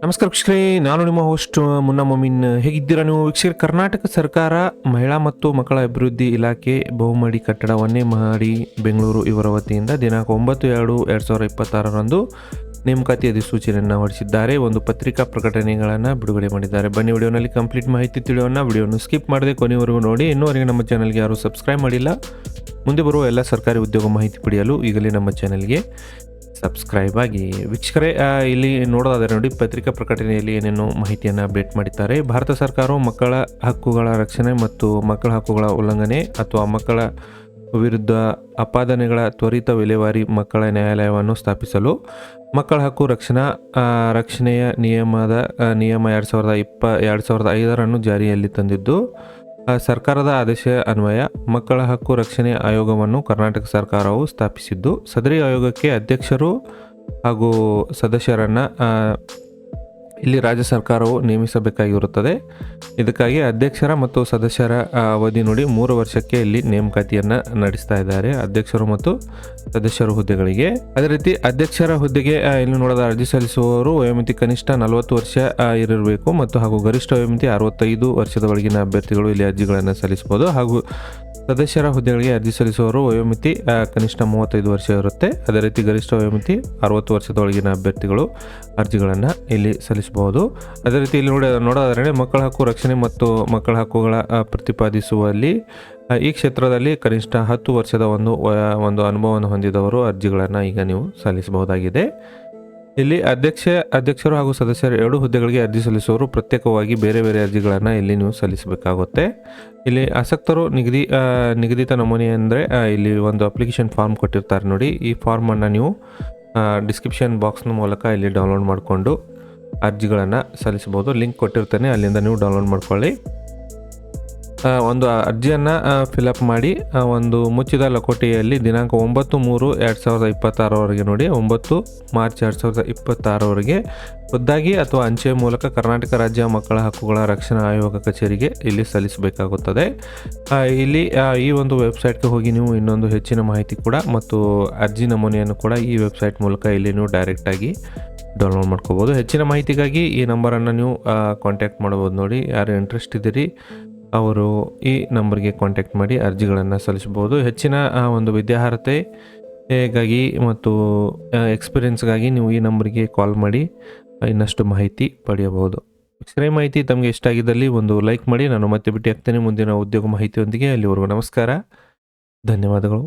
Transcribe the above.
ನಮಸ್ಕಾರ ವೀಕ್ಷಕರೇ, ನಾನು ನಿಮ್ಮ ಹೋಸ್ಟ್ ಮುನ್ನಾ ಮೊಮಿನ್. ಹೇಗಿದ್ದೀರಾ ನೀವು ವೀಕ್ಷಕರೇ? ಕರ್ನಾಟಕ ಸರ್ಕಾರ ಮಹಿಳಾ ಮತ್ತು ಮಕ್ಕಳ ಅಭಿವೃದ್ಧಿ ಇಲಾಖೆ ಬಹುಮಹಡಿ ಕಟ್ಟಡ ಒಂದನೇ ಮಹಡಿ ಬೆಂಗಳೂರು ಇವರ ವತಿಯಿಂದ ದಿನಾಂಕ 9/2/2026ರಂದು ನೇಮಕಾತಿ ಅಧಿಸೂಚನೆಯನ್ನು ಹೊರಡಿಸಿದ್ದಾರೆ. ಒಂದು ಪತ್ರಿಕಾ ಪ್ರಕಟಣೆಗಳನ್ನು ಬಿಡುಗಡೆ ಮಾಡಿದ್ದಾರೆ. ಬನ್ನಿ ವಿಡಿಯೋನಲ್ಲಿ ಕಂಪ್ಲೀಟ್ ಮಾಹಿತಿ ತಿಳಿಯೋಣ. ವಿಡಿಯೋನ ಸ್ಕಿಪ್ ಮಾಡದೆ ಕೊನೆವರೆಗೂ ನೋಡಿ. ಇನ್ನೂವರೆಗೆ ನಮ್ಮ ಚಾನಲ್ಗೆ ಯಾರು ಸಬ್ಸ್ಕ್ರೈಬ್ ಮಾಡಿಲ್ಲ, ಮುಂದೆ ಬರುವ ಎಲ್ಲ ಸರ್ಕಾರಿ ಉದ್ಯೋಗ ಮಾಹಿತಿ ಪಡೆಯಲು ಈಗಲೇ ನಮ್ಮ ಚಾನಲ್ಗೆ ಸಬ್ಸ್ಕ್ರೈಬ್ ಆಗಿ. ವೀಕ್ಷಕರೇ, ಇಲ್ಲಿ ನೋಡೋದಾದರೆ ನೋಡಿ, ಪತ್ರಿಕಾ ಪ್ರಕಟಣೆಯಲ್ಲಿ ಏನೇನು ಮಾಹಿತಿಯನ್ನು ಅಪ್ಡೇಟ್ ಮಾಡಿದ್ದಾರೆ. ಭಾರತ ಸರ್ಕಾರವು ಮಕ್ಕಳ ಹಕ್ಕುಗಳ ರಕ್ಷಣೆ ಮತ್ತು ಮಕ್ಕಳ ಹಕ್ಕುಗಳ ಉಲ್ಲಂಘನೆ ಅಥವಾ ಮಕ್ಕಳ ವಿರುದ್ಧ ಅಪಾದನೆಗಳ ತ್ವರಿತ ವಿಲೇವಾರಿ ಮಕ್ಕಳ ನ್ಯಾಯಾಲಯವನ್ನು ಸ್ಥಾಪಿಸಲು ಮಕ್ಕಳ ಹಕ್ಕು ರಕ್ಷಣೆಯ ನಿಯಮ 2005 ಜಾರಿಯಲ್ಲಿ ತಂದಿದ್ದು, ಸರ್ಕಾರದ ಆದೇಶ ಅನ್ವಯ ಮಕ್ಕಳ ಹಕ್ಕು ರಕ್ಷಣೆ ಆಯೋಗವನ್ನು ಕರ್ನಾಟಕ ಸರ್ಕಾರವು ಸ್ಥಾಪಿಸಿದ್ದು, ಸದರಿ ಆಯೋಗಕ್ಕೆ ಅಧ್ಯಕ್ಷರು ಹಾಗೂ ಸದಸ್ಯರನ್ನು ಇಲ್ಲಿ ರಾಜ್ಯ ಸರ್ಕಾರವು ನೇಮಿಸಬೇಕಾಗಿರುತ್ತದೆ. ಇದಕ್ಕಾಗಿ ಅಧ್ಯಕ್ಷರ ಮತ್ತು ಸದಸ್ಯರ ಅವಧಿ ನೋಡಿ 3 ವರ್ಷಕ್ಕೆ ಇಲ್ಲಿ ನೇಮಕಾತಿಯನ್ನು ನಡೆಸ್ತಾ ಇದ್ದಾರೆ, ಅಧ್ಯಕ್ಷರು ಮತ್ತು ಸದಸ್ಯರ ಹುದ್ದೆಗಳಿಗೆ. ಅದೇ ರೀತಿ ಅಧ್ಯಕ್ಷರ ಹುದ್ದೆಗೆ ಇಲ್ಲಿ ನೋಡೋದ ಅರ್ಜಿ ಸಲ್ಲಿಸುವವರು ವಯೋಮಿತಿ ಕನಿಷ್ಠ 40 ವರ್ಷ ಇರಬೇಕು ಮತ್ತು ಹಾಗೂ ಗರಿಷ್ಠ ವಯೋಮಿತಿ 65 ವರ್ಷದ ಒಳಗಿನ ಅಭ್ಯರ್ಥಿಗಳು ಇಲ್ಲಿ ಅರ್ಜಿಗಳನ್ನು ಸಲ್ಲಿಸಬಹುದು. ಹಾಗೂ ಸದಸ್ಯರ ಹುದ್ದೆಗಳಿಗೆ ಅರ್ಜಿ ಸಲ್ಲಿಸುವವರು ವಯೋಮಿತಿ ಕನಿಷ್ಠ 35 ವರ್ಷ ಇರುತ್ತೆ. ಅದೇ ರೀತಿ ಗರಿಷ್ಠ ವಯೋಮಿತಿ 60 ವರ್ಷದ ಒಳಗಿನ ಅಭ್ಯರ್ಥಿಗಳು ಅರ್ಜಿಗಳನ್ನು ಇಲ್ಲಿ ಸಲ್ಲಿಸಬಹುದು. ಅದೇ ರೀತಿ ಇಲ್ಲಿ ನೋಡೋದಾದರೆ ಮಕ್ಕಳ ಹಕ್ಕು ರಕ್ಷಣೆ ಮತ್ತು ಮಕ್ಕಳ ಹಕ್ಕುಗಳ ಪ್ರತಿಪಾದಿಸುವಲ್ಲಿ ಈ ಕ್ಷೇತ್ರದಲ್ಲಿ ಕನಿಷ್ಠ 10 ವರ್ಷದ ಒಂದು ಅನುಭವವನ್ನು ಹೊಂದಿದವರು ಅರ್ಜಿಗಳನ್ನು ಈಗ ನೀವು ಸಲ್ಲಿಸಬಹುದಾಗಿದೆ. ಇಲ್ಲಿ ಅಧ್ಯಕ್ಷರು ಹಾಗೂ ಸದಸ್ಯರು 2 ಹುದ್ದೆಗಳಿಗೆ ಅರ್ಜಿ ಸಲ್ಲಿಸುವವರು ಪ್ರತ್ಯೇಕವಾಗಿ ಬೇರೆ ಬೇರೆ ಅರ್ಜಿಗಳನ್ನು ಇಲ್ಲಿ ನೀವು ಸಲ್ಲಿಸಬೇಕಾಗುತ್ತೆ. ಇಲ್ಲಿ ಆಸಕ್ತರು ನಿಗದಿತ ನಮೂನೆ ಅಂದರೆ ಇಲ್ಲಿ ಒಂದು ಅಪ್ಲಿಕೇಶನ್ ಫಾರ್ಮ್ ಕೊಟ್ಟಿರ್ತಾರೆ ನೋಡಿ. ಈ ಫಾರ್ಮನ್ನು ನೀವು ಡಿಸ್ಕ್ರಿಪ್ಷನ್ ಬಾಕ್ಸ್ನ ಮೂಲಕ ಇಲ್ಲಿ ಡೌನ್ಲೋಡ್ ಮಾಡಿಕೊಂಡು ಅರ್ಜಿಗಳನ್ನು ಸಲ್ಲಿಸಬಹುದು. ಲಿಂಕ್ ಕೊಟ್ಟಿರ್ತೇನೆ, ಅಲ್ಲಿಂದ ನೀವು ಡೌನ್ಲೋಡ್ ಮಾಡ್ಕೊಳ್ಳಿ. ಒಂದು ಅರ್ಜಿಯನ್ನು ಫಿಲಪ್ ಮಾಡಿ ಒಂದು ಮುಚ್ಚಿದ ಲಕೋಟೆಯಲ್ಲಿ ದಿನಾಂಕ 9/3/2026 ನೋಡಿ, 9 ಮಾರ್ಚ್ 2026 ಖುದ್ದಾಗಿ ಅಥವಾ ಅಂಚೆ ಮೂಲಕ ಕರ್ನಾಟಕ ರಾಜ್ಯ ಮಕ್ಕಳ ಹಕ್ಕುಗಳ ರಕ್ಷಣಾ ಆಯೋಗ ಕಚೇರಿಗೆ ಇಲ್ಲಿ ಸಲ್ಲಿಸಬೇಕಾಗುತ್ತದೆ. ಇಲ್ಲಿ ಈ ಒಂದು ವೆಬ್ಸೈಟ್ಗೆ ಹೋಗಿ ನೀವು ಇನ್ನೊಂದು ಹೆಚ್ಚಿನ ಮಾಹಿತಿ ಕೂಡ ಮತ್ತು ಅರ್ಜಿ ನಮೂನೆಯನ್ನು ಕೂಡ ಈ ವೆಬ್ಸೈಟ್ ಮೂಲಕ ಇಲ್ಲಿ ನೀವು ಡೈರೆಕ್ಟಾಗಿ ಡೌನ್ಲೋಡ್ ಮಾಡ್ಕೋಬೋದು. ಹೆಚ್ಚಿನ ಮಾಹಿತಿಗಾಗಿ ಈ ನಂಬರನ್ನು ನೀವು ಕಾಂಟ್ಯಾಕ್ಟ್ ಮಾಡ್ಬೋದು ನೋಡಿ. ಯಾರು ಇಂಟ್ರೆಸ್ಟ್ ಇದ್ದೀರಿ ಅವರು ಈ ನಂಬರ್ಗೆ ಕಾಂಟ್ಯಾಕ್ಟ್ ಮಾಡಿ ಅರ್ಜಿಗಳನ್ನು ಸಲ್ಲಿಸಬಹುದು. ಹೆಚ್ಚಿನ ಒಂದು ವಿದ್ಯಾರ್ಹತೆಗಾಗಿ ಮತ್ತು ಎಕ್ಸ್ಪೀರಿಯನ್ಸ್ಗಾಗಿ ನೀವು ಈ ನಂಬರ್ಗೆ ಕಾಲ್ ಮಾಡಿ ಇನ್ನಷ್ಟು ಮಾಹಿತಿ ಪಡೆಯಬಹುದು. ಈ ಮಾಹಿತಿ ತಮಗೆ ಇಷ್ಟ ಆಗಿದ್ದಲ್ಲಿ ಒಂದು ಲೈಕ್ ಮಾಡಿ. ನಾನು ಮತ್ತೆ ಭೇಟಿ ಆಗ್ತೇನೆ ಮುಂದಿನ ಉದ್ಯೋಗ ಮಾಹಿತಿಯೊಂದಿಗೆ. ಅಲ್ಲಿವರೆಗೂ ನಮಸ್ಕಾರ, ಧನ್ಯವಾದಗಳು.